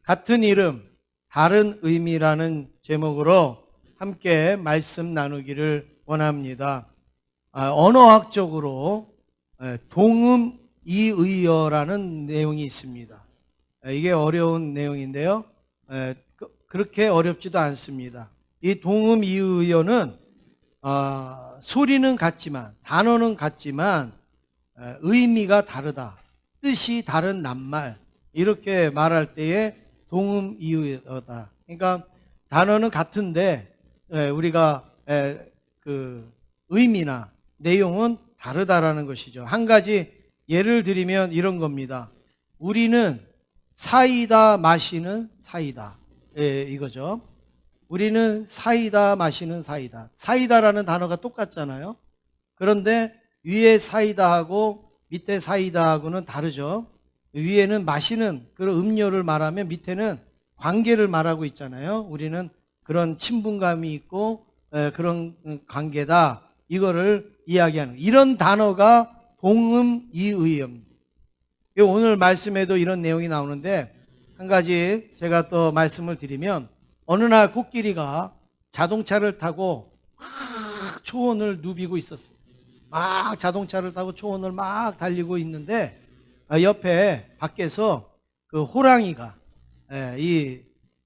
같은 이름, 다른 의미라는 제목으로 함께 말씀 나누기를 원합니다. 언어학적으로 동음이의어라는 내용이 있습니다. 이게 어려운 내용인데요. 그렇게 어렵지도 않습니다. 이 동음이의어는 소리는 같지만, 단어는 같지만 의미가 다르다, 뜻이 다른 낱말, 이렇게 말할 때에 동음이의어다. 그러니까 단어는 같은데 우리가 그 의미나 내용은 다르다라는 것이죠. 한 가지 예를 들면 이런 겁니다. 우리는 사이다 마시는 사이다, 이거죠. 우리는 사이다 마시는 사이다. 사이다라는 단어가 똑같잖아요. 그런데 위에 사이다하고 밑에 사이다하고는 다르죠. 위에는 마시는 그런 음료를 말하면 밑에는 관계를 말하고 있잖아요. 우리는 그런 친분감이 있고 그런 관계다, 이거를 이야기하는, 이런 단어가 동음이의어입니다. 오늘 말씀에도 이런 내용이 나오는데, 한 가지 제가 또 말씀을 드리면, 어느 날 코끼리가 자동차를 타고 막 초원을 누비고 있었어요. 막 자동차를 타고 초원을 막 달리고 있는데 옆에 밖에서 그 호랑이가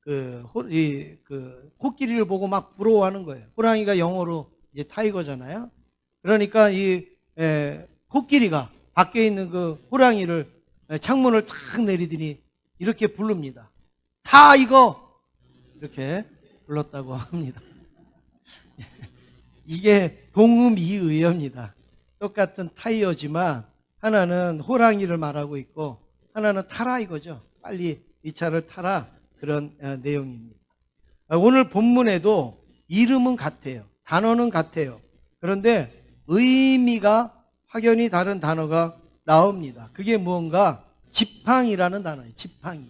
그 코끼리를 보고 막 부러워하는 거예요. 호랑이가 영어로 이제 타이거잖아요. 그러니까 이 코끼리가 밖에 있는 그 호랑이를 창문을 탁 내리더니 이렇게 부릅니다. 타 이거! 이렇게 불렀다고 합니다. 이게 동음이의어입니다. 똑같은 타이어지만 하나는 호랑이를 말하고 있고 하나는 타라 이거죠. 빨리 이 차를 타라, 그런 내용입니다. 오늘 본문에도 이름은 같아요. 단어는 같아요. 그런데 의미가 확연히 다른 단어가 나옵니다. 그게 무언가 지팡이라는 단어예요. 지팡이.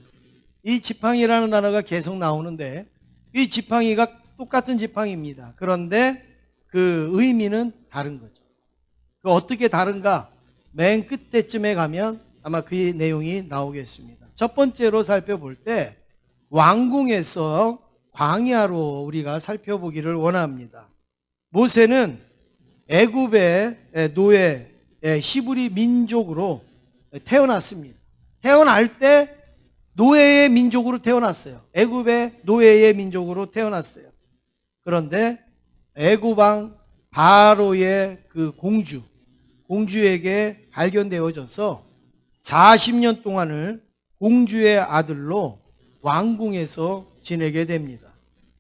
이 지팡이라는 단어가 계속 나오는데 이 지팡이가 똑같은 지팡이입니다. 그런데 그 의미는 다른 거죠. 그 어떻게 다른가? 맨 끝에쯤에 가면 아마 그 내용이 나오겠습니다. 첫 번째로 살펴볼 때 왕궁에서 광야로 우리가 살펴보기를 원합니다. 모세는 애굽의 노예 히브리 민족으로 태어났습니다. 태어날 때 노예의 민족으로 태어났어요. 애굽의 노예의 민족으로 태어났어요. 그런데 애굽 왕 바로의 그 공주에게 발견되어져서 40년 동안을 공주의 아들로 왕궁에서 지내게 됩니다.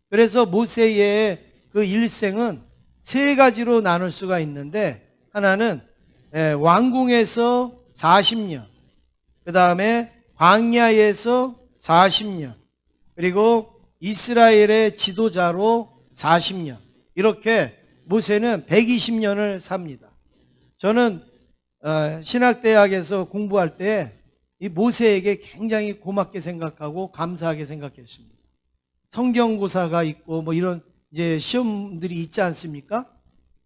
그래서 모세의 그 일생은 세 가지로 나눌 수가 있는데, 하나는 왕궁에서 40년, 그 다음에 광야에서 40년, 그리고 이스라엘의 지도자로 40년, 이렇게 모세는 120년을 삽니다. 저는 신학대학에서 공부할 때 이 모세에게 굉장히 고맙게 생각하고 감사하게 생각했습니다. 성경고사가 있고 뭐 이런 이제 시험들이 있지 않습니까?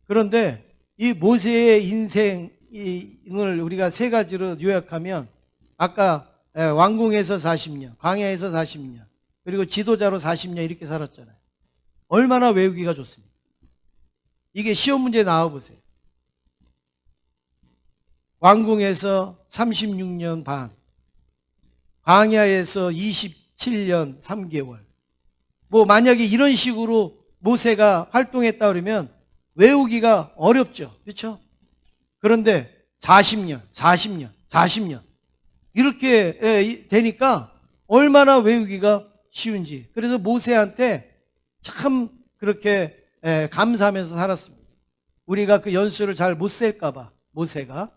그런데 이 모세의 인생을 우리가 세 가지로 요약하면, 아까 왕궁에서 40년, 광야에서 40년, 그리고 지도자로 40년 이렇게 살았잖아요. 얼마나 외우기가 좋습니까? 이게 시험 문제 나와보세요. 왕궁에서 36년 반, 광야에서 27년 3개월. 뭐 만약에 이런 식으로 모세가 활동했다 그러면 외우기가 어렵죠. 그렇죠? 그런데 40년 이렇게 되니까 얼마나 외우기가 쉬운지. 그래서 모세한테 참 그렇게 감사하면서 살았습니다. 우리가 그 연수를 잘 못 셀까봐, 모세가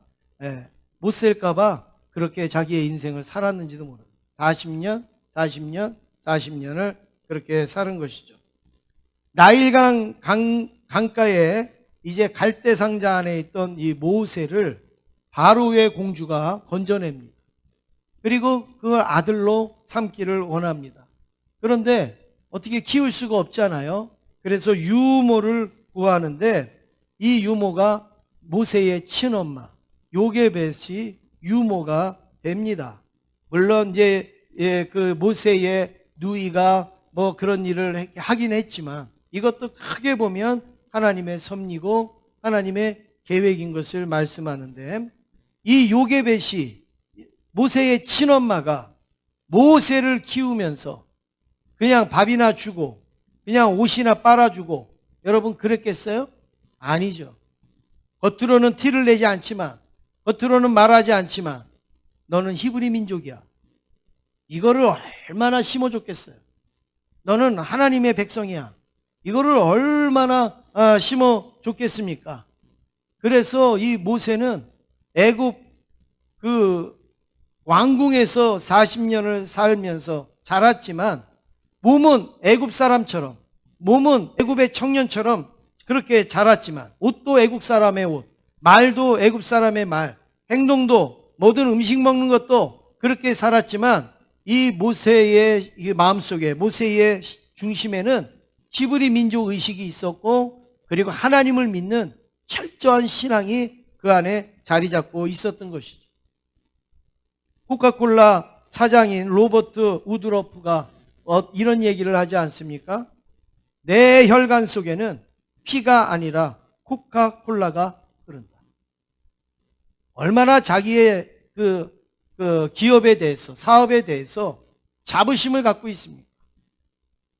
못 셀까봐 그렇게 자기의 인생을 살았는지도 모릅니다. 40년을 그렇게 사는 것이죠. 나일강 강가에 이제 갈대상자 안에 있던 이 모세를 바로의 공주가 건져냅니다. 그리고 그걸 아들로 삼기를 원합니다. 그런데 어떻게 키울 수가 없잖아요. 그래서 유모를 구하는데 이 유모가 모세의 친엄마 요게벳이 유모가 됩니다. 물론 이제 그 모세의 누이가 뭐 그런 일을 하긴 했지만 이것도 크게 보면 하나님의 섭리고 하나님의 계획인 것을 말씀하는데, 이 요게벳이 모세의 친엄마가 모세를 키우면서 그냥 밥이나 주고 그냥 옷이나 빨아주고, 여러분 그랬겠어요? 아니죠. 겉으로는 티를 내지 않지만, 겉으로는 말하지 않지만 너는 히브리 민족이야, 이거를 얼마나 심어줬겠어요. 너는 하나님의 백성이야, 이거를 얼마나 심어줬겠습니까? 그래서 이 모세는 애굽 그 왕궁에서 40년을 살면서 자랐지만 몸은 애굽 사람처럼, 몸은 애굽의 청년처럼 그렇게 자랐지만, 옷도 애굽 사람의 옷, 말도 애굽 사람의 말, 행동도 모든 음식 먹는 것도 그렇게 살았지만, 이 모세의 마음속에, 모세의 중심에는 히브리 민족 의식이 있었고, 그리고 하나님을 믿는 철저한 신앙이 그 안에 자리 잡고 있었던 것이죠. 코카콜라 사장인 로버트 우드러프가 이런 얘기를 하지 않습니까? 내 혈관 속에는 피가 아니라 코카콜라가 흐른다. 얼마나 자기의 그 기업에 대해서, 사업에 대해서 자부심을 갖고 있습니까?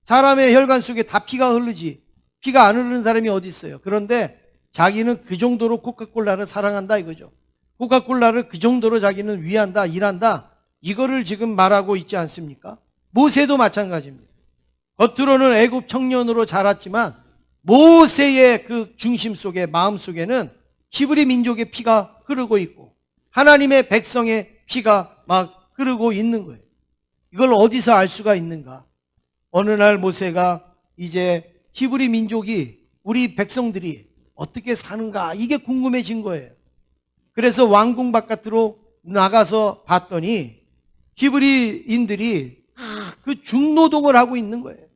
사람의 혈관 속에 다 피가 흐르지 피가 안 흐르는 사람이 어디 있어요? 그런데 자기는 그 정도로 코카콜라를 사랑한다 이거죠. 코카콜라를 그 정도로 자기는 위한다, 일한다, 이거를 지금 말하고 있지 않습니까? 모세도 마찬가지입니다. 겉으로는 애굽 청년으로 자랐지만 모세의 그 중심 속에, 마음 속에는 히브리 민족의 피가 흐르고 있고 하나님의 백성의 피가 막 흐르고 있는 거예요. 이걸 어디서 알 수가 있는가? 어느 날 모세가 이제 히브리 민족이, 우리 백성들이 어떻게 사는가, 이게 궁금해진 거예요. 그래서 왕궁 바깥으로 나가서 봤더니 히브리인들이 그 중노동을 하고 있는 거예요.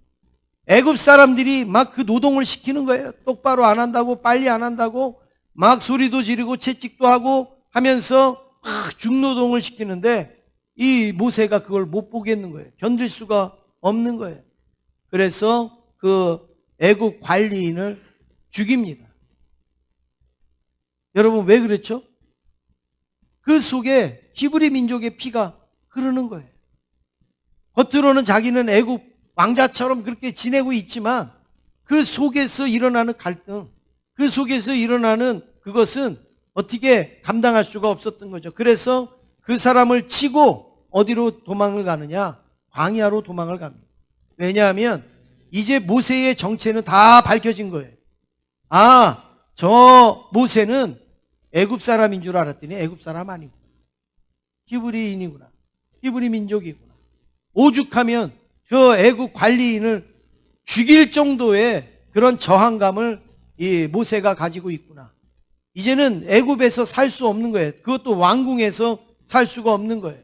애굽 사람들이 막 그 노동을 시키는 거예요. 똑바로 안 한다고, 빨리 안 한다고 막 소리도 지르고 채찍도 하고 하면서 막 중노동을 시키는데 이 모세가 그걸 못 보겠는 거예요. 견딜 수가 없는 거예요. 그래서 그 애굽 관리인을 죽입니다. 여러분 왜 그렇죠? 그 속에 히브리 민족의 피가 흐르는 거예요. 겉으로는 자기는 애굽 왕자처럼 그렇게 지내고 있지만 그 속에서 일어나는 갈등, 그 속에서 일어나는 그것은 어떻게 감당할 수가 없었던 거죠. 그래서 그 사람을 치고 어디로 도망을 가느냐? 광야로 도망을 갑니다. 왜냐하면 이제 모세의 정체는 다 밝혀진 거예요. 아, 저 모세는 애굽 사람인 줄 알았더니 애굽 사람 아니고 히브리인이구나, 히브리 민족이구나. 오죽하면 그 애굽 관리인을 죽일 정도의 그런 저항감을 이 모세가 가지고 있구나. 이제는 애굽에서 살 수 없는 거예요. 그것도 왕궁에서 살 수가 없는 거예요.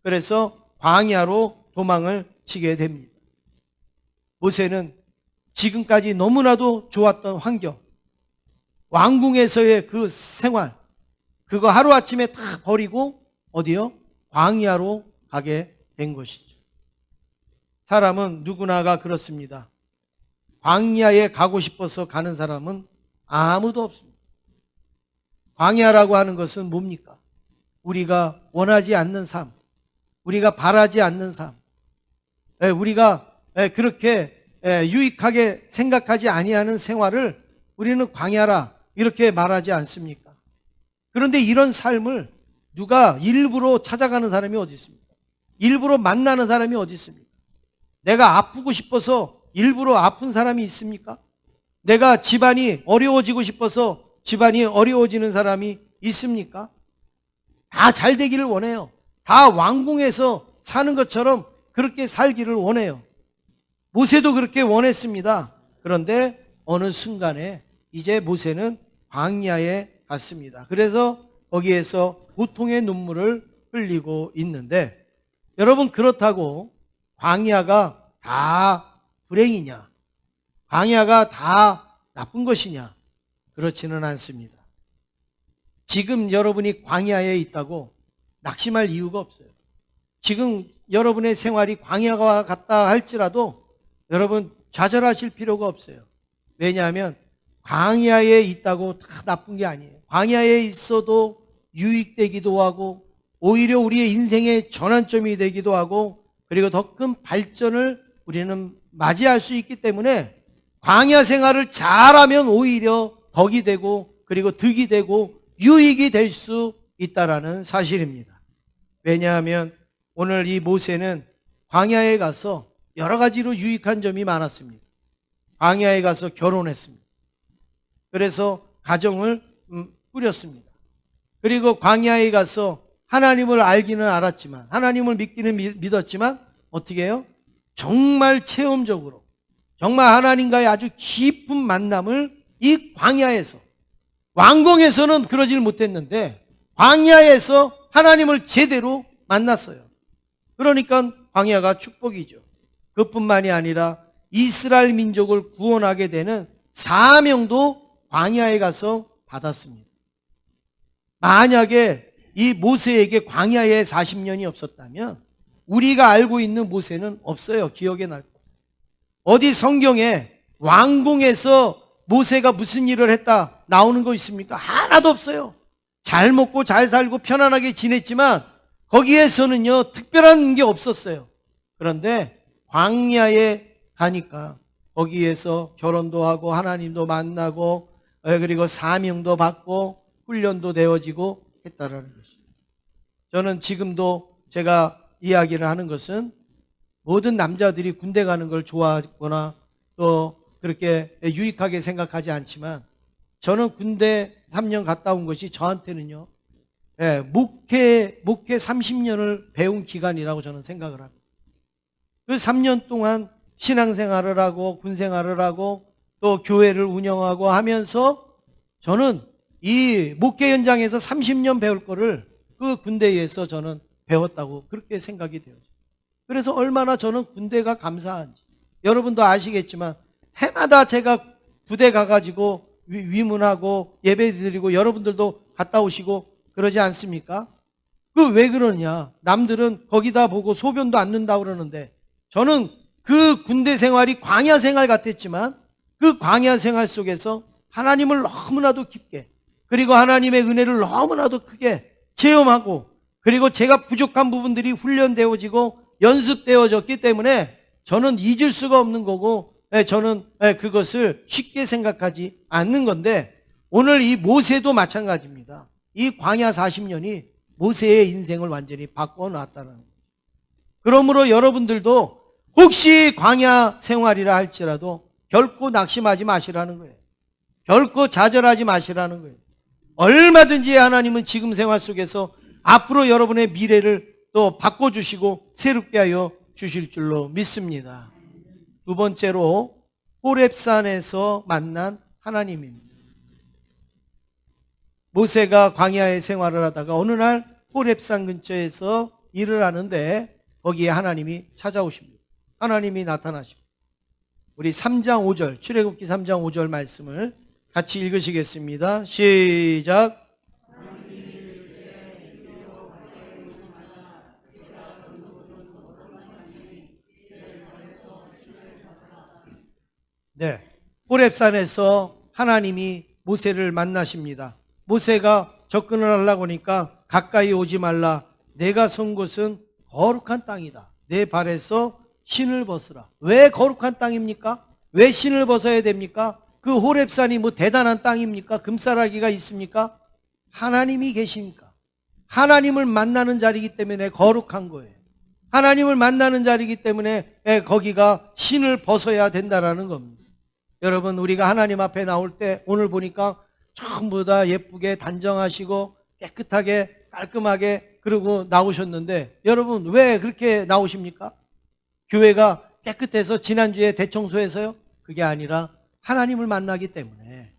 그래서 광야로 도망을 치게 됩니다. 모세는 지금까지 너무나도 좋았던 환경, 왕궁에서의 그 생활, 그거 하루아침에 다 버리고 어디요? 광야로 가게 된 것이죠. 사람은 누구나가 그렇습니다. 광야에 가고 싶어서 가는 사람은 아무도 없습니다. 광야라고 하는 것은 뭡니까? 우리가 원하지 않는 삶, 우리가 바라지 않는 삶, 우리가 그렇게 유익하게 생각하지 아니하는 생활을 우리는 광야라 이렇게 말하지 않습니까? 그런데 이런 삶을 누가 일부러 찾아가는 사람이 어디 있습니까? 일부러 만나는 사람이 어디 있습니까? 내가 아프고 싶어서 일부러 아픈 사람이 있습니까? 내가 집안이 어려워지고 싶어서 집안이 어려워지는 사람이 있습니까? 다 잘 되기를 원해요. 다 왕궁에서 사는 것처럼 그렇게 살기를 원해요. 모세도 그렇게 원했습니다. 그런데 어느 순간에 이제 모세는 광야에 갔습니다. 그래서 거기에서 고통의 눈물을 흘리고 있는데, 여러분 그렇다고 광야가 다 불행이냐? 광야가 다 나쁜 것이냐? 그렇지는 않습니다. 지금 여러분이 광야에 있다고 낙심할 이유가 없어요. 지금 여러분의 생활이 광야와 같다 할지라도 여러분 좌절하실 필요가 없어요. 왜냐하면 광야에 있다고 다 나쁜 게 아니에요. 광야에 있어도 유익되기도 하고 오히려 우리의 인생의 전환점이 되기도 하고 그리고 더 큰 발전을 우리는 맞이할 수 있기 때문에 광야 생활을 잘하면 오히려 덕이 되고 그리고 득이 되고 유익이 될 수 있다라는 사실입니다. 왜냐하면 오늘 이 모세는 광야에 가서 여러 가지로 유익한 점이 많았습니다. 광야에 가서 결혼했습니다. 그래서 가정을 꾸렸습니다. 그리고 광야에 가서 하나님을 알기는 알았지만 하나님을 믿기는 믿었지만 어떻게 해요? 정말 체험적으로 정말 하나님과의 아주 깊은 만남을 이 광야에서 왕궁에서는 그러질 못했는데 광야에서 하나님을 제대로 만났어요. 그러니까 광야가 축복이죠. 그뿐만이 아니라 이스라엘 민족을 구원하게 되는 사명도 광야에 가서 받았습니다. 만약에 이 모세에게 광야에 40년이 없었다면 우리가 알고 있는 모세는 없어요. 기억에 날 거. 어디 성경에 왕궁에서 모세가 무슨 일을 했다 나오는 거 있습니까? 하나도 없어요. 잘 먹고 잘 살고 편안하게 지냈지만 거기에서는요 특별한 게 없었어요. 그런데 광야에 가니까 거기에서 결혼도 하고 하나님도 만나고 그리고 사명도 받고 훈련도 되어지고 했다라는 것입니다. 저는 지금도 제가 이야기를 하는 것은 모든 남자들이 군대 가는 걸 좋아하거나 또 그렇게 유익하게 생각하지 않지만 저는 군대 3년 갔다 온 것이 저한테는요 목회 30년을 배운 기간이라고 저는 생각을 합니다. 그 3년 동안 신앙생활을 하고 군생활을 하고 또 교회를 운영하고 하면서 저는 이 목회 현장에서 30년 배울 거를 그 군대에서 저는 배웠다고 그렇게 생각이 돼요. 그래서 얼마나 저는 군대가 감사한지 여러분도 아시겠지만 해마다 제가 부대 가가지고 위문하고 예배 드리고 여러분들도 갔다 오시고 그러지 않습니까? 그 왜 그러냐? 남들은 거기다 보고 소변도 안 넣는다고 그러는데 저는 그 군대 생활이 광야 생활 같았지만 그 광야 생활 속에서 하나님을 너무나도 깊게 그리고 하나님의 은혜를 너무나도 크게 체험하고 그리고 제가 부족한 부분들이 훈련되어지고 연습되어졌기 때문에 저는 잊을 수가 없는 거고 저는 그것을 쉽게 생각하지 않는 건데 오늘 이 모세도 마찬가지입니다. 이 광야 40년이 모세의 인생을 완전히 바꿔놨다는 거예요. 그러므로 여러분들도 혹시 광야 생활이라 할지라도 결코 낙심하지 마시라는 거예요. 결코 좌절하지 마시라는 거예요. 얼마든지 하나님은 지금 생활 속에서 앞으로 여러분의 미래를 또 바꿔주시고 새롭게 하여 주실 줄로 믿습니다. 두 번째로 호렙산에서 만난 하나님입니다. 모세가 광야의 생활을 하다가 어느 날 호렙산 근처에서 일을 하는데 거기에 하나님이 찾아오십니다. 하나님이 나타나십니다. 우리 3장 5절 출애굽기 3장 5절 말씀을 같이 읽으시겠습니다. 시작. 네, 호렙산에서 하나님이 모세를 만나십니다. 모세가 접근을 하려고 하니까 가까이 오지 말라. 내가 선 곳은 거룩한 땅이다. 내 발에서 신을 벗으라. 왜 거룩한 땅입니까? 왜 신을 벗어야 됩니까? 그 호렙산이 뭐 대단한 땅입니까? 금싸라기가 있습니까? 하나님이 계시니까. 하나님을 만나는 자리이기 때문에 거룩한 거예요. 하나님을 만나는 자리이기 때문에 거기가 신을 벗어야 된다라는 겁니다. 여러분 우리가 하나님 앞에 나올 때 오늘 보니까 전부 다 예쁘게 단정하시고 깨끗하게 깔끔하게 그러고 나오셨는데 여러분 왜 그렇게 나오십니까? 교회가 깨끗해서 지난주에 대청소해서요? 그게 아니라 하나님을 만나기 때문에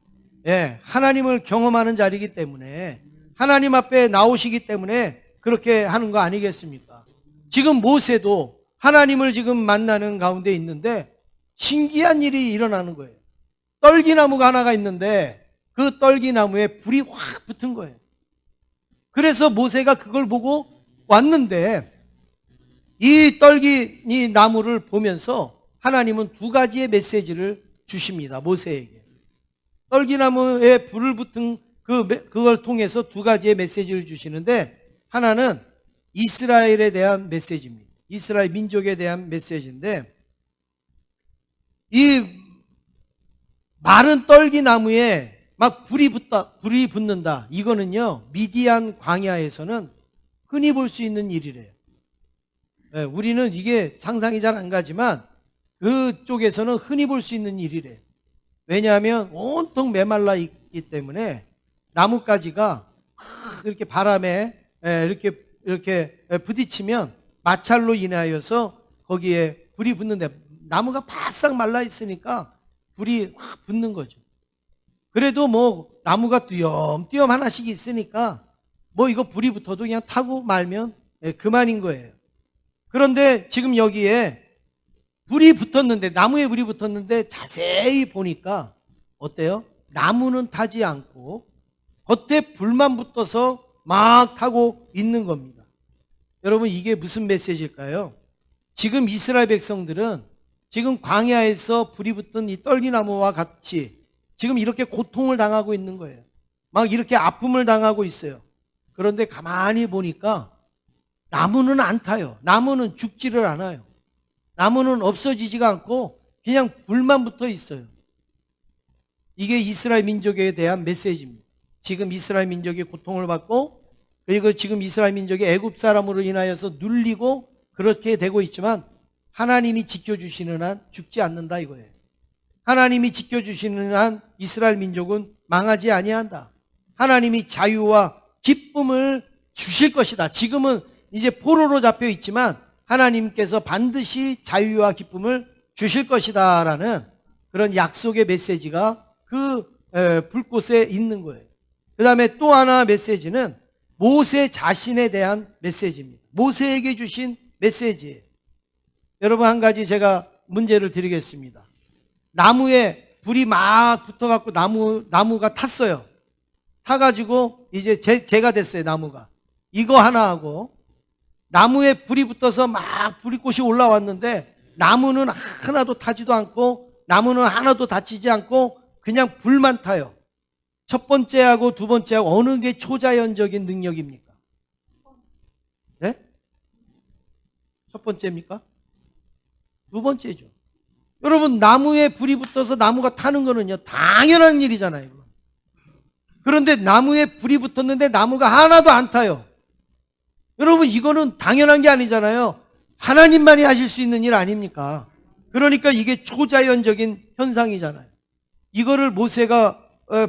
하나님을 경험하는 자리이기 때문에 하나님 앞에 나오시기 때문에 그렇게 하는 거 아니겠습니까? 지금 모세도 하나님을 지금 만나는 가운데 있는데 신기한 일이 일어나는 거예요. 떨기나무가 하나가 있는데 그 떨기나무에 불이 확 붙은 거예요. 그래서 모세가 그걸 보고 왔는데 이 떨기니 나무를 보면서 하나님은 두 가지의 메시지를 주십니다. 모세에게. 떨기나무에 불을 붙은 그걸 통해서 두 가지의 메시지를 주시는데, 하나는 이스라엘에 대한 메시지입니다. 이스라엘 민족에 대한 메시지인데, 이 마른 떨기나무에 막 불이 붙는다. 이거는요, 미디안 광야에서는 흔히 볼 수 있는 일이래요. 우리는 이게 상상이 잘 안 가지만 그쪽에서는 흔히 볼 수 있는 일이래요. 왜냐하면 온통 메말라 있기 때문에 나뭇가지가 이렇게 바람에 이렇게 부딪히면 마찰로 인하여서 거기에 불이 붙는데, 나무가 바싹 말라 있으니까 불이 확 붙는 거죠. 그래도 뭐 나무가 띄엄띄엄 하나씩 있으니까 뭐 이거 불이 붙어도 그냥 타고 말면 그만인 거예요. 그런데 지금 여기에 불이 붙었는데, 나무에 불이 붙었는데 자세히 보니까 어때요? 나무는 타지 않고 겉에 불만 붙어서 막 타고 있는 겁니다. 여러분, 이게 무슨 메시지일까요? 지금 이스라엘 백성들은 지금 광야에서 불이 붙은 이 떨기나무와 같이 지금 이렇게 고통을 당하고 있는 거예요. 막 이렇게 아픔을 당하고 있어요. 그런데 가만히 보니까 나무는 안 타요. 나무는 죽지를 않아요. 나무는 없어지지가 않고 그냥 불만 붙어 있어요. 이게 이스라엘 민족에 대한 메시지입니다. 지금 이스라엘 민족이 고통을 받고, 그리고 지금 이스라엘 민족이 애굽 사람으로 인하여서 눌리고 그렇게 되고 있지만, 하나님이 지켜주시는 한 죽지 않는다 이거예요. 하나님이 지켜주시는 한 이스라엘 민족은 망하지 아니한다. 하나님이 자유와 기쁨을 주실 것이다. 지금은 이제 포로로 잡혀 있지만 하나님께서 반드시 자유와 기쁨을 주실 것이다 라는 그런 약속의 메시지가 그 불꽃에 있는 거예요. 그 다음에 또 하나 메시지는 모세 자신에 대한 메시지입니다. 모세에게 주신 메시지예요. 여러분, 한 가지 제가 문제를 드리겠습니다. 나무에 불이 막 붙어갖고 나무가 탔어요. 타가지고 이제 제가 됐어요. 나무가 이거 하나 하고, 나무에 불이 붙어서 막 불꽃이 올라왔는데 나무는 하나도 타지도 않고 나무는 하나도 다치지 않고 그냥 불만 타요. 첫 번째하고 두 번째하고 어느 게 초자연적인 능력입니까? 네? 첫 번째입니까? 두 번째죠. 여러분, 나무에 불이 붙어서 나무가 타는 거는요, 당연한 일이잖아요. 그런데 나무에 불이 붙었는데 나무가 하나도 안 타요. 여러분, 이거는 당연한 게 아니잖아요. 하나님만이 하실 수 있는 일 아닙니까? 그러니까 이게 초자연적인 현상이잖아요. 이거를 모세가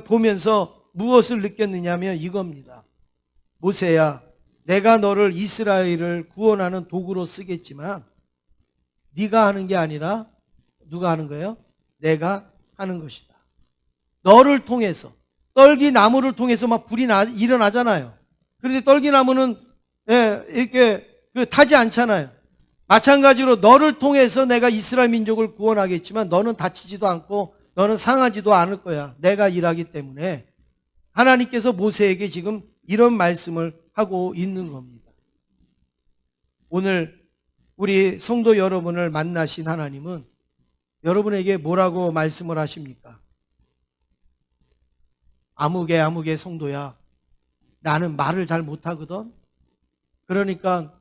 보면서 무엇을 느꼈느냐면 이겁니다. 모세야, 내가 너를 이스라엘을 구원하는 도구로 쓰겠지만 네가 하는 게 아니라 누가 하는 거예요? 내가 하는 것이다. 너를 통해서, 떨기나무를 통해서 막 불이 일어나잖아요. 그런데 떨기나무는 이렇게 타지 않잖아요. 마찬가지로 너를 통해서 내가 이스라엘 민족을 구원하겠지만 너는 다치지도 않고 너는 상하지도 않을 거야. 내가 일하기 때문에. 하나님께서 모세에게 지금 이런 말씀을 하고 있는 겁니다. 오늘 우리 성도 여러분을 만나신 하나님은 여러분에게 뭐라고 말씀을 하십니까? 아무개 성도야, 나는 말을 잘 못하거든. 그러니까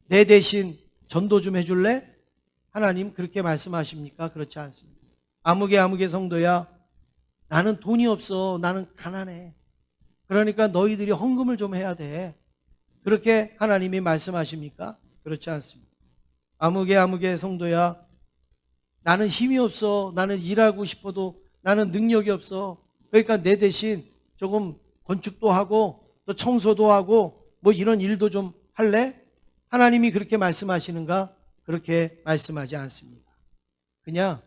내 대신 전도 좀 해줄래? 하나님 그렇게 말씀하십니까? 그렇지 않습니다. 아무개 성도야, 나는 돈이 없어. 나는 가난해. 그러니까 너희들이 헌금을 좀 해야 돼. 그렇게 하나님이 말씀하십니까? 그렇지 않습니다. 아무개 성도야, 나는 힘이 없어. 나는 일하고 싶어도 나는 능력이 없어. 그러니까 내 대신 조금 건축도 하고 또 청소도 하고 뭐 이런 일도 좀 할래? 하나님이 그렇게 말씀하시는가? 그렇게 말씀하지 않습니다. 그냥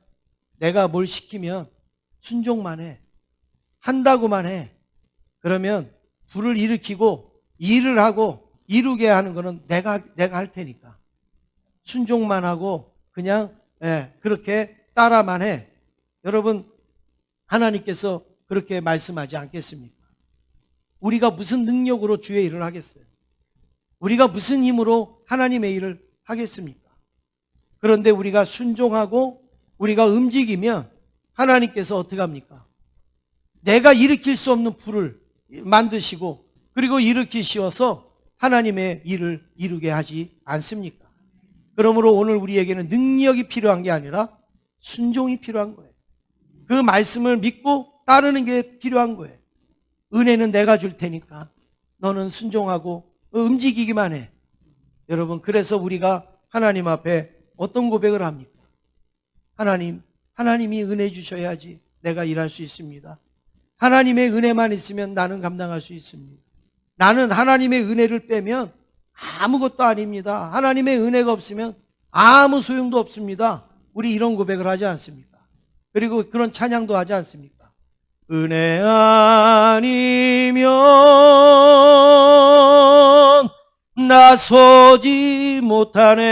내가 뭘 시키면 순종만 해. 한다고만 해. 그러면 불을 일으키고 일을 하고 이루게 하는 거는 내가 할 테니까. 순종만 하고 그냥 그렇게 따라만 해. 여러분, 하나님께서 그렇게 말씀하지 않겠습니까? 우리가 무슨 능력으로 주의 일을 하겠어요? 우리가 무슨 힘으로 하나님의 일을 하겠습니까? 그런데 우리가 순종하고 우리가 움직이면 하나님께서 어떻게 합니까? 내가 일으킬 수 없는 불을 만드시고 그리고 일으키시어서 하나님의 일을 이루게 하지 않습니까? 그러므로 오늘 우리에게는 능력이 필요한 게 아니라 순종이 필요한 거예요. 그 말씀을 믿고 따르는 게 필요한 거예요. 은혜는 내가 줄 테니까 너는 순종하고 움직이기만 해. 여러분, 그래서 우리가 하나님 앞에 어떤 고백을 합니까? 하나님이 은혜 주셔야지 내가 일할 수 있습니다. 하나님의 은혜만 있으면 나는 감당할 수 있습니다. 나는 하나님의 은혜를 빼면 아무것도 아닙니다. 하나님의 은혜가 없으면 아무 소용도 없습니다. 우리 이런 고백을 하지 않습니까? 그리고 그런 찬양도 하지 않습니까? 은혜 아니면 나서지 못하네.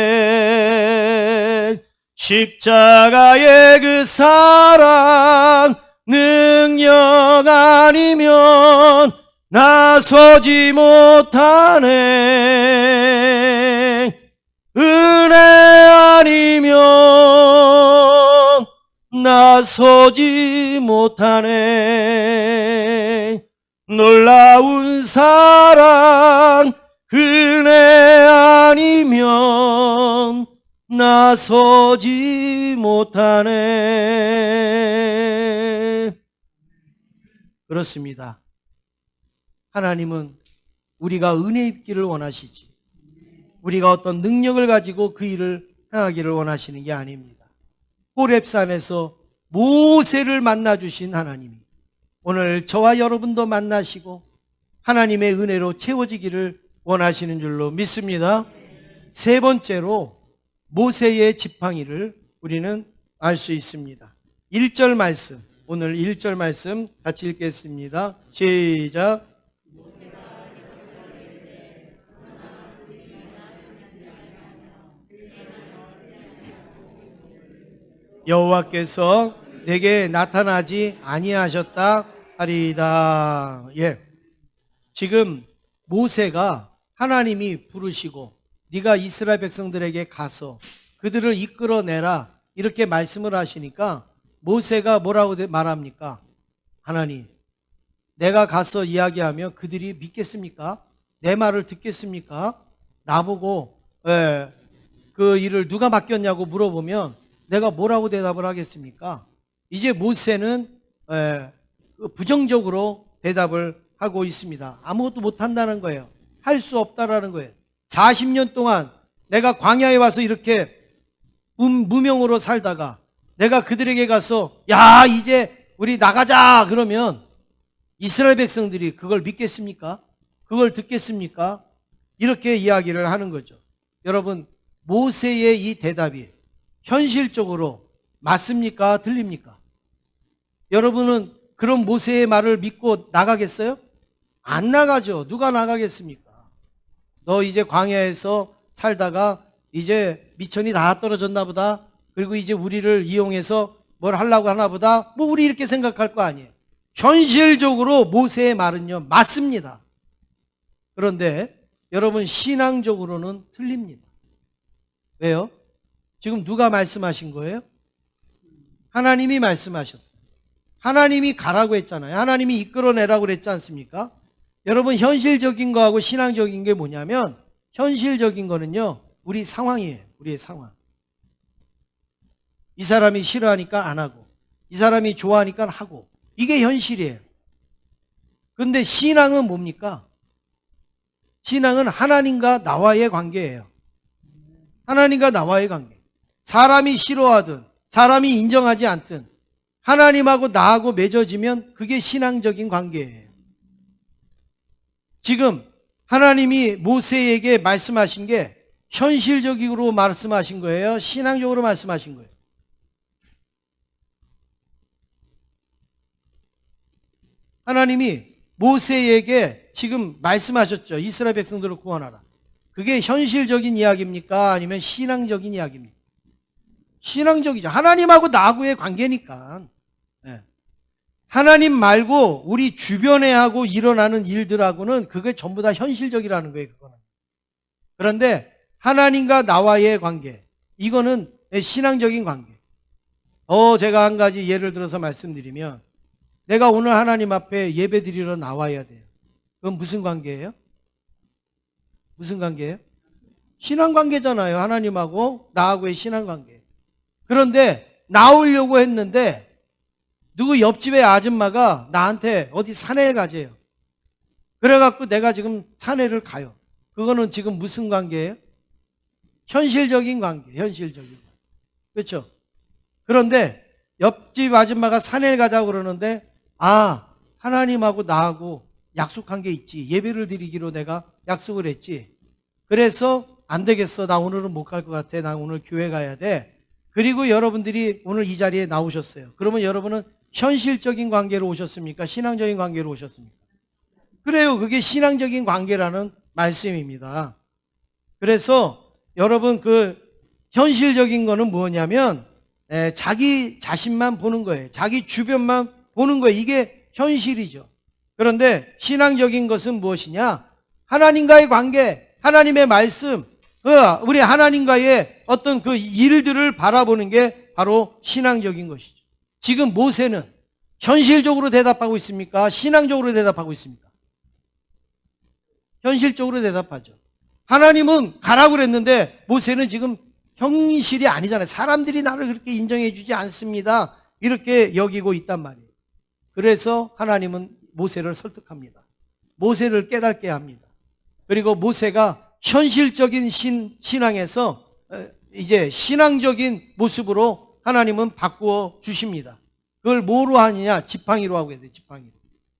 십자가의 그 사랑 능력 아니면 나서지 못하네. 은혜 아니면 나서지 못하네. 놀라운 사랑 은혜 아니면 나서지 못하네. 그렇습니다. 하나님은 우리가 은혜 입기를 원하시지 우리가 어떤 능력을 가지고 그 일을 행하기를 원하시는 게 아닙니다. 호렙산에서 모세를 만나주신 하나님이 오늘 저와 여러분도 만나시고 하나님의 은혜로 채워지기를 원하시는 줄로 믿습니다. 세 번째로 모세의 지팡이를 우리는 알 수 있습니다. 1절 말씀, 오늘 1절 말씀 같이 읽겠습니다. 시작. 여호와께서 내게 나타나지 아니하셨다 하리이다. 예. 지금 모세가 하나님이 부르시고 네가 이스라엘 백성들에게 가서 그들을 이끌어내라 이렇게 말씀을 하시니까 모세가 뭐라고 말합니까? 하나님, 내가 가서 이야기하면 그들이 믿겠습니까? 내 말을 듣겠습니까? 나보고 그 일을 누가 맡겼냐고 물어보면 내가 뭐라고 대답을 하겠습니까? 이제 모세는 부정적으로 대답을 하고 있습니다. 아무것도 못한다는 거예요. 할 수 없다라는 거예요. 40년 동안 내가 광야에 와서 이렇게 무명으로 살다가 내가 그들에게 가서 야 이제 우리 나가자 그러면 이스라엘 백성들이 그걸 믿겠습니까? 그걸 듣겠습니까? 이렇게 이야기를 하는 거죠. 여러분, 모세의 이 대답이 현실적으로 맞습니까? 틀립니까? 여러분은 그런 모세의 말을 믿고 나가겠어요? 안 나가죠. 누가 나가겠습니까? 너 이제 광야에서 살다가 이제 미천이 다 떨어졌나 보다. 그리고 이제 우리를 이용해서 뭘 하려고 하나 보다. 뭐 우리 이렇게 생각할 거 아니에요. 현실적으로 모세의 말은요 맞습니다. 그런데 여러분 신앙적으로는 틀립니다. 왜요? 지금 누가 말씀하신 거예요? 하나님이 말씀하셨어요. 하나님이 가라고 했잖아요. 하나님이 이끌어내라고 그랬지 않습니까? 여러분 현실적인 거하고 신앙적인 게 뭐냐면 현실적인 거는요 우리 상황이에요. 우리의 상황. 이 사람이 싫어하니까 안 하고 이 사람이 좋아하니까 하고 이게 현실이에요. 그런데 신앙은 뭡니까? 신앙은 하나님과 나와의 관계예요. 하나님과 나와의 관계. 사람이 싫어하든 사람이 인정하지 않든 하나님하고 나하고 맺어지면 그게 신앙적인 관계예요. 지금 하나님이 모세에게 말씀하신 게 현실적으로 말씀하신 거예요? 신앙적으로 말씀하신 거예요? 하나님이 모세에게 지금 말씀하셨죠. 이스라엘 백성들을 구원하라. 그게 현실적인 이야기입니까? 아니면 신앙적인 이야기입니까? 신앙적이죠. 하나님하고 나하고의 관계니까. 네. 하나님 말고 우리 주변에 하고 일어나는 일들하고는 그게 전부 다 현실적이라는 거예요. 그거는. 그런데 하나님과 나와의 관계. 이거는 신앙적인 관계. 제가 한 가지 예를 들어서 말씀드리면, 내가 오늘 하나님 앞에 예배 드리러 나와야 돼요. 그건 무슨 관계예요? 무슨 관계예요? 신앙 관계잖아요. 하나님하고 나하고의 신앙 관계. 그런데 나오려고 했는데 누구 옆집의 아줌마가 나한테 어디 산에 가재요. 그래갖고 내가 지금 산에를 가요. 그거는 지금 무슨 관계예요? 현실적인 관계, 현실적인 관계. 그렇죠? 그런데 옆집 아줌마가 산에 가자고 그러는데, 하나님하고 나하고 약속한 게 있지. 예배를 드리기로 내가 약속을 했지. 그래서 안 되겠어. 나 오늘은 못 갈 것 같아. 나 오늘 교회 가야 돼. 그리고 여러분들이 오늘 이 자리에 나오셨어요. 그러면 여러분은 현실적인 관계로 오셨습니까? 신앙적인 관계로 오셨습니까? 그래요. 그게 신앙적인 관계라는 말씀입니다. 그래서 여러분 그 현실적인 거는 뭐냐면 자기 자신만 보는 거예요. 자기 주변만 보는 거예요. 이게 현실이죠. 그런데 신앙적인 것은 무엇이냐? 하나님과의 관계, 하나님의 말씀, 우리 하나님과의 어떤 그 일들을 바라보는 게 바로 신앙적인 것이죠. 지금 모세는 현실적으로 대답하고 있습니까? 신앙적으로 대답하고 있습니까? 현실적으로 대답하죠. 하나님은 가라고 그랬는데 모세는 지금 현실이 아니잖아요. 사람들이 나를 그렇게 인정해 주지 않습니다. 이렇게 여기고 있단 말이에요. 그래서 하나님은 모세를 설득합니다. 모세를 깨닫게 합니다. 그리고 모세가 현실적인 신앙에서 이제 신앙적인 모습으로 하나님은 바꾸어 주십니다. 그걸 뭐로 하느냐? 지팡이로 하고 계세요. 지팡이로.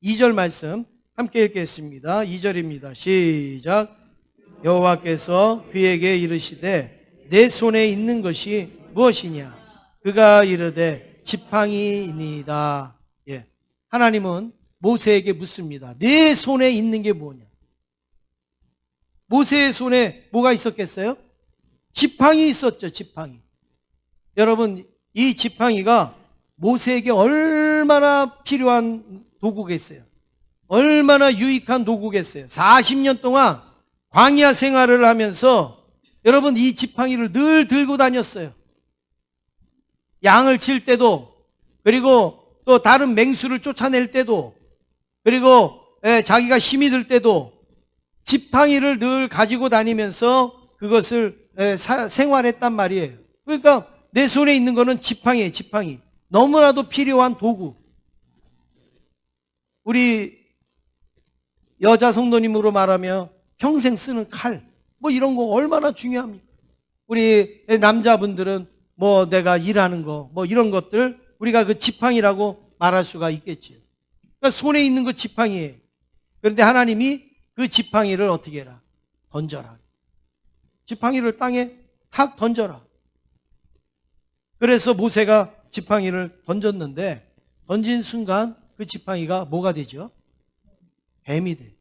2절 말씀 함께 읽겠습니다. 2절입니다. 시작. 여호와께서 그에게 이르시되 내 손에 있는 것이 무엇이냐? 그가 이르되 지팡이니이다. 예. 하나님은 모세에게 묻습니다. 내 손에 있는 게 뭐냐? 모세의 손에 뭐가 있었겠어요? 지팡이 있었죠. 지팡이. 여러분, 이 지팡이가 모세에게 얼마나 필요한 도구겠어요? 얼마나 유익한 도구겠어요? 40년 동안 광야 생활을 하면서 여러분 이 지팡이를 늘 들고 다녔어요. 양을 칠 때도, 그리고 또 다른 맹수를 쫓아낼 때도, 그리고 자기가 힘이 들 때도 지팡이를 늘 가지고 다니면서 그것을 생활했단 말이에요. 그러니까 내 손에 있는 거는 지팡이에요. 지팡이. 너무나도 필요한 도구. 우리 여자 성도님으로 말하면 평생 쓰는 칼, 뭐 이런 거 얼마나 중요합니까? 우리 남자분들은 뭐 내가 일하는 거, 뭐 이런 것들 우리가 그 지팡이라고 말할 수가 있겠지요. 그러니까 손에 있는 거 지팡이에요. 그런데 하나님이 그 지팡이를 어떻게 해라? 던져라. 지팡이를 땅에 탁 던져라. 그래서 모세가 지팡이를 던졌는데 던진 순간 그 지팡이가 뭐가 되죠? 뱀이 돼.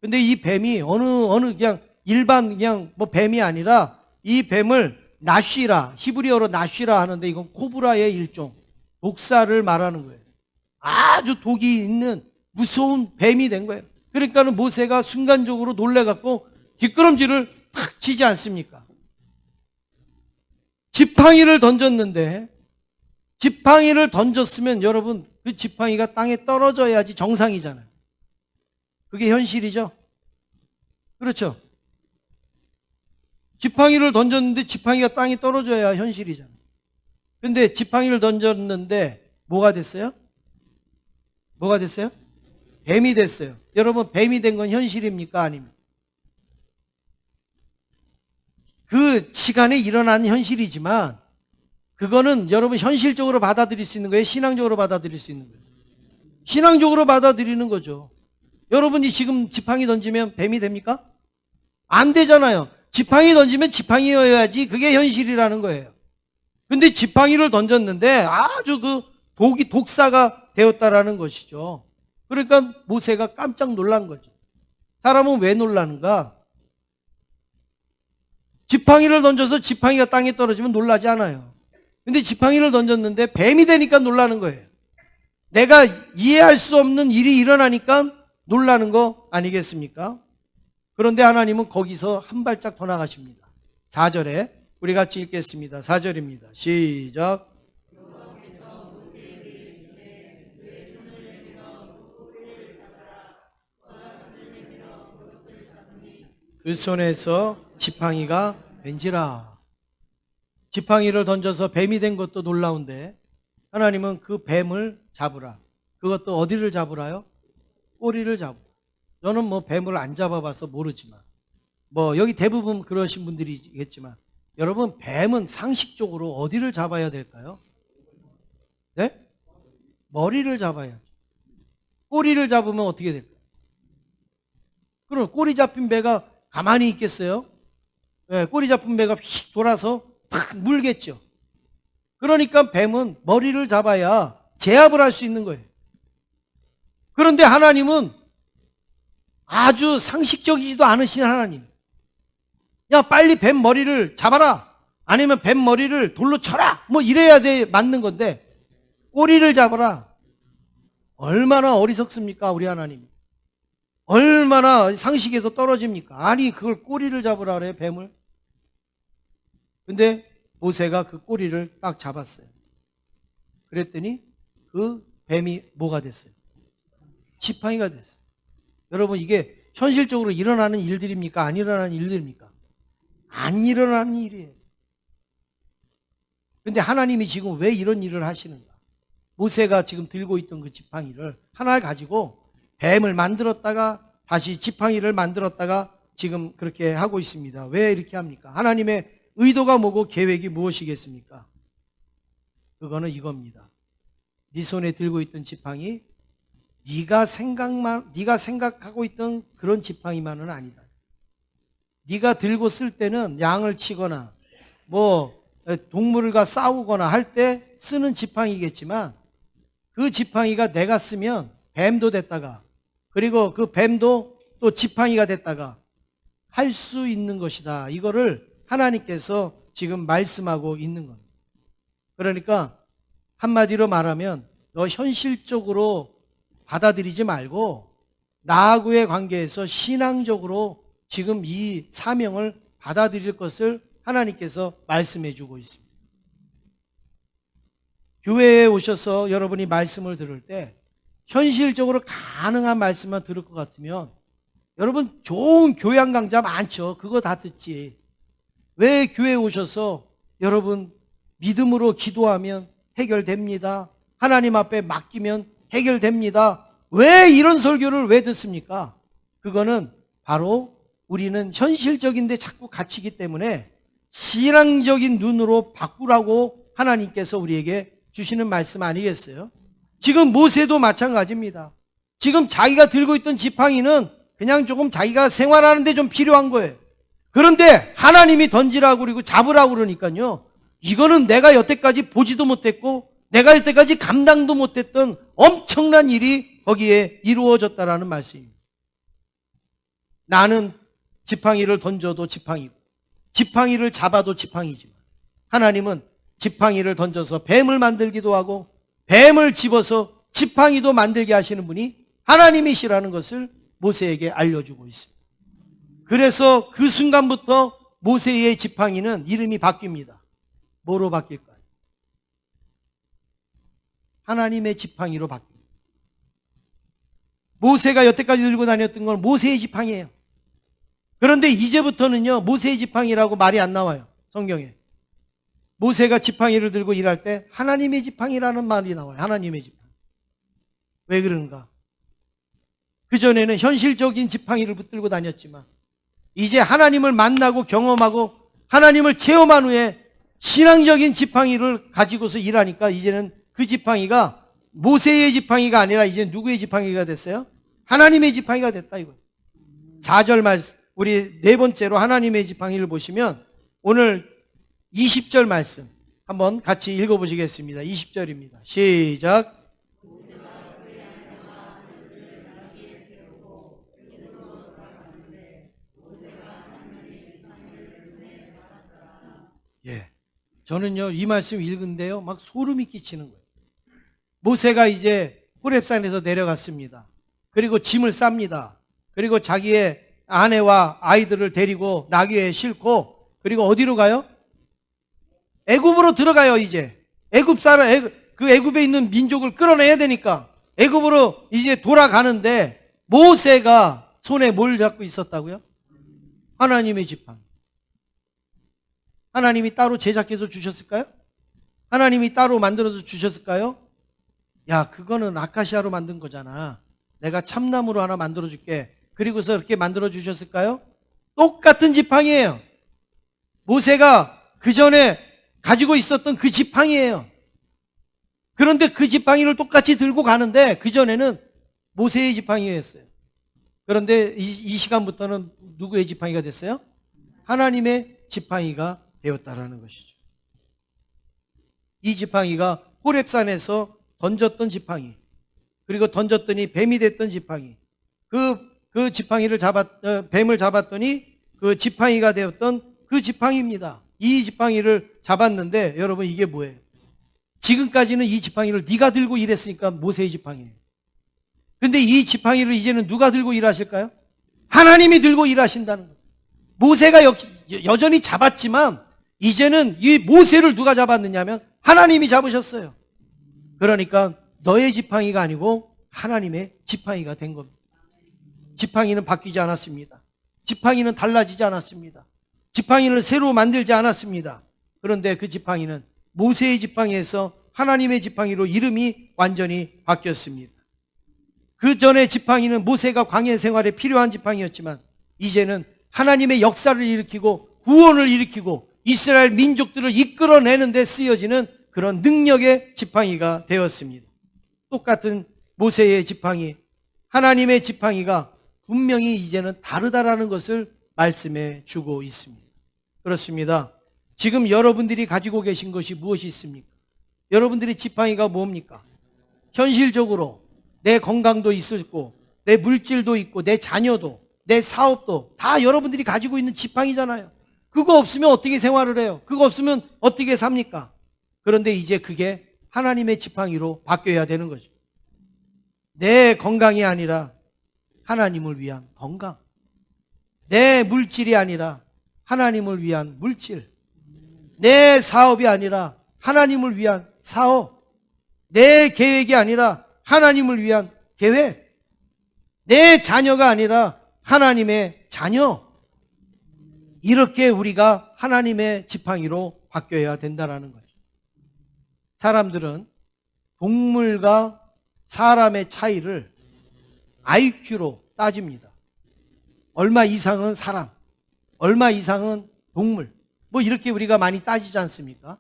근데 이 뱀이 어느 그냥 일반 그냥 뭐 뱀이 아니라 이 뱀을 나쉬라, 히브리어로 나쉬라 하는데 이건 코브라의 일종, 독사를 말하는 거예요. 아주 독이 있는 무서운 뱀이 된 거예요. 그러니까는 모세가 순간적으로 놀래갖고 뒷걸음질을 탁 치지 않습니까? 지팡이를 던졌는데, 지팡이를 던졌으면 여러분 그 지팡이가 땅에 떨어져야지 정상이잖아요. 그게 현실이죠. 그렇죠? 지팡이를 던졌는데 지팡이가 땅에 떨어져야 현실이잖아요. 근데 지팡이를 던졌는데 뭐가 됐어요? 뭐가 됐어요? 뱀이 됐어요. 여러분 뱀이 된 건 현실입니까? 아닙니까? 그 시간에 일어난 현실이지만 그거는 여러분 현실적으로 받아들일 수 있는 거예요? 신앙적으로 받아들일 수 있는 거예요? 신앙적으로 받아들이는 거죠. 여러분이 지금 지팡이 던지면 뱀이 됩니까? 안 되잖아요. 지팡이 던지면 지팡이여야지 그게 현실이라는 거예요. 근데 지팡이를 던졌는데 아주 그 독사가 되었다라는 것이죠. 그러니까 모세가 깜짝 놀란 거죠. 사람은 왜 놀라는가? 지팡이를 던져서 지팡이가 땅에 떨어지면 놀라지 않아요. 근데 지팡이를 던졌는데 뱀이 되니까 놀라는 거예요. 내가 이해할 수 없는 일이 일어나니까 놀라는 거 아니겠습니까? 그런데 하나님은 거기서 한 발짝 더 나가십니다. 4절에 우리 같이 읽겠습니다. 4절입니다. 시작. 그 손에서 지팡이가 벤지라. 지팡이를 던져서 뱀이 된 것도 놀라운데 하나님은 그 뱀을 잡으라. 그것도 어디를 잡으라요? 꼬리를 잡으라. 저는 뭐 뱀을 안 잡아봐서 모르지만 뭐 여기 대부분 그러신 분들이겠지만 여러분, 뱀은 상식적으로 어디를 잡아야 될까요? 네? 머리를 잡아야죠. 꼬리를 잡으면 어떻게 될까요? 그럼 꼬리 잡힌 배가 가만히 있겠어요? 네, 꼬리 잡힌 배가 휙 돌아서 탁 물겠죠. 그러니까 뱀은 머리를 잡아야 제압을 할 수 있는 거예요. 그런데 하나님은 아주 상식적이지도 않으신 하나님. 야, 빨리 뱀 머리를 잡아라. 아니면 뱀 머리를 돌로 쳐라. 뭐 이래야 돼, 맞는 건데 꼬리를 잡아라. 얼마나 어리석습니까, 우리 하나님. 얼마나 상식에서 떨어집니까? 아니, 그걸 꼬리를 잡으라 그래요, 뱀을. 근데 모세가 그 꼬리를 딱 잡았어요. 그랬더니 그 뱀이 뭐가 됐어요? 지팡이가 됐어요. 여러분, 이게 현실적으로 일어나는 일들입니까? 안 일어나는 일들입니까? 안 일어나는 일이에요. 근데 하나님이 지금 왜 이런 일을 하시는가? 모세가 지금 들고 있던 그 지팡이를 하나를 가지고 뱀을 만들었다가 다시 지팡이를 만들었다가 지금 그렇게 하고 있습니다. 왜 이렇게 합니까? 하나님의 의도가 뭐고 계획이 무엇이겠습니까? 그거는 이겁니다. 네 손에 들고 있던 지팡이, 네가 생각하고 있던 그런 지팡이만은 아니다. 네가 들고 쓸 때는 양을 치거나 뭐 동물과 싸우거나 할 때 쓰는 지팡이겠지만 그 지팡이가 내가 쓰면 뱀도 됐다가 그리고 그 뱀도 또 지팡이가 됐다가 할 수 있는 것이다. 이거를 하나님께서 지금 말씀하고 있는 겁니다. 그러니까 한마디로 말하면 너 현실적으로 받아들이지 말고 나하고의 관계에서 신앙적으로 지금 이 사명을 받아들일 것을 하나님께서 말씀해 주고 있습니다. 교회에 오셔서 여러분이 말씀을 들을 때 현실적으로 가능한 말씀만 들을 것 같으면 여러분, 좋은 교양 강좌 많죠. 그거 다 듣지. 왜 교회에 오셔서 여러분 믿음으로 기도하면 해결됩니다. 하나님 앞에 맡기면 해결됩니다. 왜 이런 설교를 왜 듣습니까? 그거는 바로 우리는 현실적인데 자꾸 갇히기 때문에 신앙적인 눈으로 바꾸라고 하나님께서 우리에게 주시는 말씀 아니겠어요? 지금 모세도 마찬가지입니다. 지금 자기가 들고 있던 지팡이는 그냥 조금 자기가 생활하는데 좀 필요한 거예요. 그런데 하나님이 던지라고 그리고 잡으라고 그러니까요, 이거는 내가 여태까지 보지도 못했고 내가 여태까지 감당도 못했던 엄청난 일이 거기에 이루어졌다라는 말씀입니다. 나는 지팡이를 던져도 지팡이고 지팡이를 잡아도 지팡이지만 하나님은 지팡이를 던져서 뱀을 만들기도 하고 뱀을 집어서 지팡이도 만들게 하시는 분이 하나님이시라는 것을 모세에게 알려주고 있습니다. 그래서 그 순간부터 모세의 지팡이는 이름이 바뀝니다. 뭐로 바뀔까요? 하나님의 지팡이로 바뀝니다. 모세가 여태까지 들고 다녔던 건 모세의 지팡이에요. 그런데 이제부터는요, 모세의 지팡이라고 말이 안 나와요, 성경에. 모세가 지팡이를 들고 일할 때 하나님의 지팡이라는 말이 나와요. 하나님의 지팡이. 왜 그런가? 그전에는 현실적인 지팡이를 붙들고 다녔지만 이제 하나님을 만나고 경험하고 하나님을 체험한 후에 신앙적인 지팡이를 가지고서 일하니까 이제는 그 지팡이가 모세의 지팡이가 아니라 이제 누구의 지팡이가 됐어요? 하나님의 지팡이가 됐다 이거예요. 4절 말씀, 우리 네 번째로 하나님의 지팡이를 보시면 오늘 20절 말씀 한번 같이 읽어보시겠습니다. 20절입니다. 시작. 예, 저는요 이 말씀 읽은데요 막 소름이 끼치는 거예요. 모세가 이제 호렙산에서 내려갔습니다. 그리고 짐을 쌉니다. 그리고 자기의 아내와 아이들을 데리고 나귀에 싣고 그리고 어디로 가요? 애굽으로 들어가요. 이제 그 애굽에 있는 민족을 끌어내야 되니까 애굽으로 이제 돌아가는데 모세가 손에 뭘 잡고 있었다고요? 하나님의 지팡이. 하나님이 따로 제작해서 주셨을까요? 하나님이 따로 만들어서 주셨을까요? 야, 그거는 아카시아로 만든 거잖아. 내가 참나무로 하나 만들어 줄게. 그리고서 이렇게 만들어 주셨을까요? 똑같은 지팡이에요. 모세가 그 전에 가지고 있었던 그 지팡이에요. 그런데 그 지팡이를 똑같이 들고 가는데 그 전에는 모세의 지팡이였어요. 그런데 이 시간부터는 누구의 지팡이가 됐어요? 하나님의 지팡이가 되었다라는 것이죠. 이 지팡이가 호렙산에서 던졌던 지팡이, 그리고 던졌더니 뱀이 됐던 지팡이, 그 지팡이를 뱀을 잡았더니 그 지팡이가 되었던 그 지팡이입니다. 이 지팡이를 잡았는데 여러분 이게 뭐예요? 지금까지는 이 지팡이를 네가 들고 일했으니까 모세의 지팡이에요. 그런데 이 지팡이를 이제는 누가 들고 일하실까요? 하나님이 들고 일하신다는 거예요. 모세가 여전히 잡았지만 이제는 이 모세를 누가 잡았느냐면 하나님이 잡으셨어요. 그러니까 너의 지팡이가 아니고 하나님의 지팡이가 된 겁니다. 지팡이는 바뀌지 않았습니다. 지팡이는 달라지지 않았습니다. 지팡이를 새로 만들지 않았습니다. 그런데 그 지팡이는 모세의 지팡이에서 하나님의 지팡이로 이름이 완전히 바뀌었습니다. 그 전에 지팡이는 모세가 광야 생활에 필요한 지팡이였지만 이제는 하나님의 역사를 일으키고 구원을 일으키고 이스라엘 민족들을 이끌어내는 데 쓰여지는 그런 능력의 지팡이가 되었습니다. 똑같은 모세의 지팡이, 하나님의 지팡이가 분명히 이제는 다르다라는 것을 말씀해 주고 있습니다. 그렇습니다. 지금 여러분들이 가지고 계신 것이 무엇이 있습니까? 여러분들의 지팡이가 뭡니까? 현실적으로 내 건강도 있었고 내 물질도 있고 내 자녀도 내 사업도 다 여러분들이 가지고 있는 지팡이잖아요. 그거 없으면 어떻게 생활을 해요? 그거 없으면 어떻게 삽니까? 그런데 이제 그게 하나님의 지팡이로 바뀌어야 되는 거죠. 내 건강이 아니라 하나님을 위한 건강, 내 물질이 아니라 하나님을 위한 물질, 내 사업이 아니라 하나님을 위한 사업, 내 계획이 아니라 하나님을 위한 계획, 내 자녀가 아니라 하나님의 자녀, 이렇게 우리가 하나님의 지팡이로 바뀌어야 된다는 거죠. 사람들은 동물과 사람의 차이를 IQ로 따집니다. 얼마 이상은 사람, 얼마 이상은 동물, 뭐 이렇게 우리가 많이 따지지 않습니까?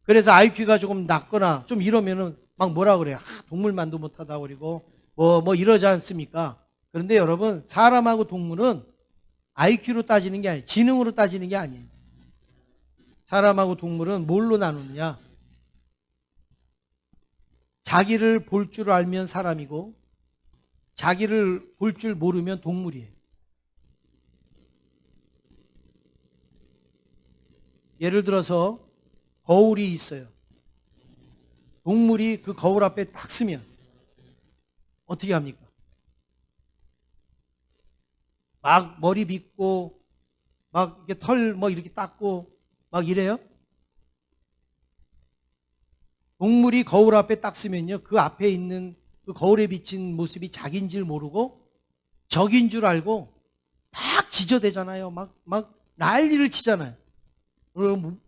그래서 IQ가 조금 낮거나 좀 이러면은 막 뭐라 그래요? 동물만도 못하다 그러고 뭐 이러지 않습니까? 그런데 여러분, 사람하고 동물은 IQ로 따지는 게 아니에요. 지능으로 따지는 게 아니에요. 사람하고 동물은 뭘로 나누느냐? 자기를 볼 줄 알면 사람이고 자기를 볼 줄 모르면 동물이에요. 예를 들어서 거울이 있어요. 동물이 그 거울 앞에 딱 서면 어떻게 합니까? 막 머리 빗고 막 이렇게 털 뭐 이렇게 닦고 막 이래요? 동물이 거울 앞에 딱 서면요, 그 앞에 있는 그 거울에 비친 모습이 자기인 줄 모르고 적인 줄 알고 막 지저대잖아요. 막 난리를 치잖아요.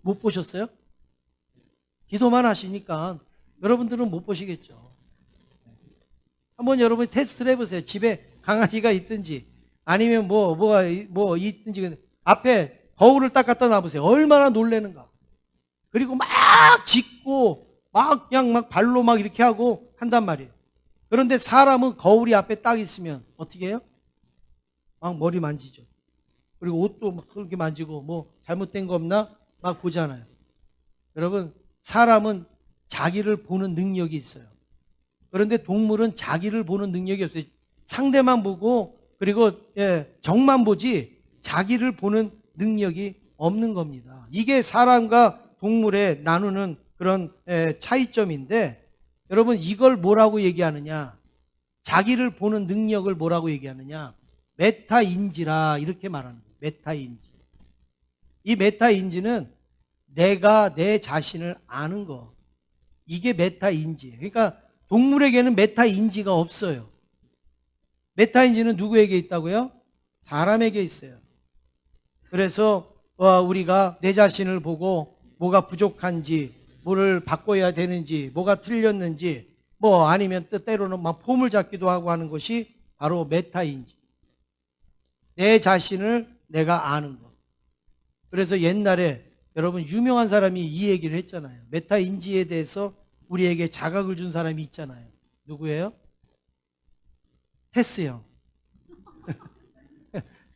못 보셨어요? 기도만 하시니까 여러분들은 못 보시겠죠. 한번 여러분 테스트를 해보세요. 집에 강아지가 있든지 아니면 뭐가 있든지 앞에 거울을 딱 갖다 놔보세요. 얼마나 놀래는가. 그리고 막 짖고 막 그냥 막 발로 막 이렇게 하고 한단 말이에요. 그런데 사람은 거울이 앞에 딱 있으면 어떻게 해요? 막 머리 만지죠. 그리고 옷도 막 그렇게 만지고 뭐 잘못된 거 없나 막 보잖아요. 여러분, 사람은 자기를 보는 능력이 있어요. 그런데 동물은 자기를 보는 능력이 없어요. 상대만 보고 그리고 적만 보지 자기를 보는 능력이 없는 겁니다. 이게 사람과 동물의 나누는 그런 차이점인데, 여러분 이걸 뭐라고 얘기하느냐? 자기를 보는 능력을 뭐라고 얘기하느냐? 메타인지라 이렇게 말하는 거예요. 메타인지. 이 메타인지는 내가 내 자신을 아는 거. 이게 메타인지예요. 그러니까 동물에게는 메타인지가 없어요. 메타인지는 누구에게 있다고요? 사람에게 있어요. 그래서 우리가 내 자신을 보고 뭐가 부족한지, 뭐를 바꿔야 되는지, 뭐가 틀렸는지, 뭐 아니면 때로는 막 폼을 잡기도 하고 하는 것이 바로 메타인지. 내 자신을 내가 아는 것. 그래서 옛날에 여러분 유명한 사람이 이 얘기를 했잖아요. 메타인지에 대해서 우리에게 자각을 준 사람이 있잖아요. 누구예요? 테스 형.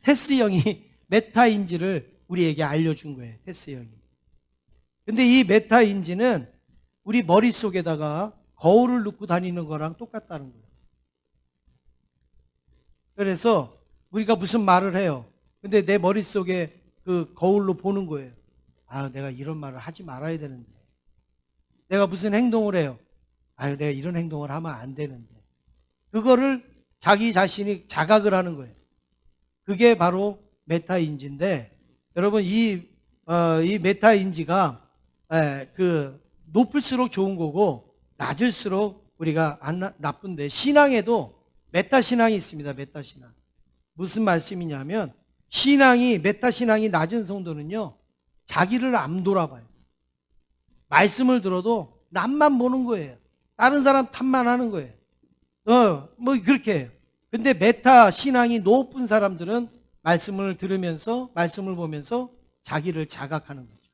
테스 형이 메타인지를 우리에게 알려준 거예요. 테스 형이. 근데 이 메타인지는 우리 머릿속에다가 거울을 넣고 다니는 거랑 똑같다는 거예요. 그래서 우리가 무슨 말을 해요. 근데 내 머릿속에 그 거울로 보는 거예요. 아, 내가 이런 말을 하지 말아야 되는데. 내가 무슨 행동을 해요. 아유, 내가 이런 행동을 하면 안 되는데. 그거를 자기 자신이 자각을 하는 거예요. 그게 바로 메타인지인데, 여러분 이 메타인지가 높을수록 좋은 거고 낮을수록 우리가 나쁜데, 신앙에도 메타신앙이 있습니다. 메타신앙. 무슨 말씀이냐면 메타신앙이 낮은 성도는요, 자기를 안 돌아봐요. 말씀을 들어도 남만 보는 거예요. 다른 사람 탓만 하는 거예요. 뭐 그렇게 해요. 근데 메타신앙이 높은 사람들은 말씀을 들으면서, 말씀을 보면서 자기를 자각하는 거죠.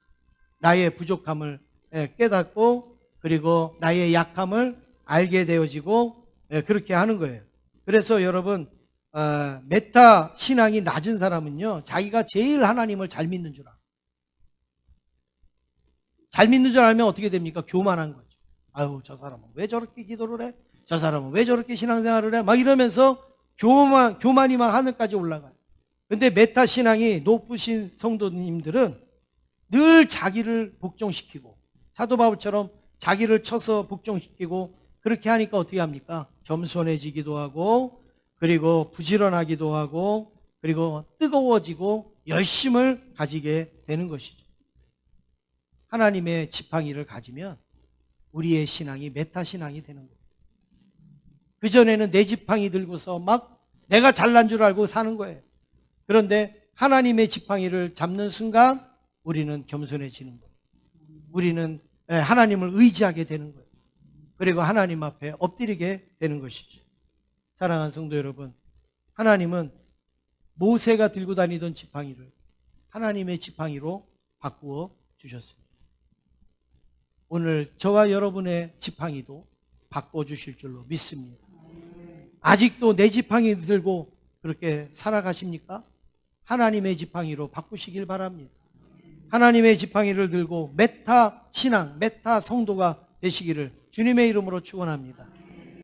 나의 부족함을 깨닫고, 그리고 나의 약함을 알게 되어지고, 그렇게 하는 거예요. 그래서 여러분, 메타 신앙이 낮은 사람은요, 자기가 제일 하나님을 잘 믿는 줄 알아요. 잘 믿는 줄 알면 어떻게 됩니까? 교만한 거죠. 아유, 저 사람은 왜 저렇게 기도를 해? 저 사람은 왜 저렇게 신앙생활을 해? 막 이러면서 교만이 막 하늘까지 올라가요. 근데 메타 신앙이 높으신 성도님들은 늘 자기를 복종시키고, 사도 바울처럼 자기를 쳐서 복종시키고, 그렇게 하니까 어떻게 합니까? 겸손해지기도 하고, 그리고 부지런하기도 하고, 그리고 뜨거워지고 열심을 가지게 되는 것이죠. 하나님의 지팡이를 가지면 우리의 신앙이 메타 신앙이 되는 거예요. 그전에는 내 지팡이 들고서 막 내가 잘난 줄 알고 사는 거예요. 그런데 하나님의 지팡이를 잡는 순간 우리는 겸손해지는 거예요. 우리는 하나님을 의지하게 되는 거예요. 그리고 하나님 앞에 엎드리게 되는 것이죠. 사랑하는 성도 여러분, 하나님은 모세가 들고 다니던 지팡이를 하나님의 지팡이로 바꾸어 주셨습니다. 오늘 저와 여러분의 지팡이도 바꿔주실 줄로 믿습니다. 아직도 내 지팡이 들고 그렇게 살아가십니까? 하나님의 지팡이로 바꾸시길 바랍니다. 하나님의 지팡이를 들고 메타 신앙, 메타 성도가 되시기를 주님의 이름으로 축원합니다.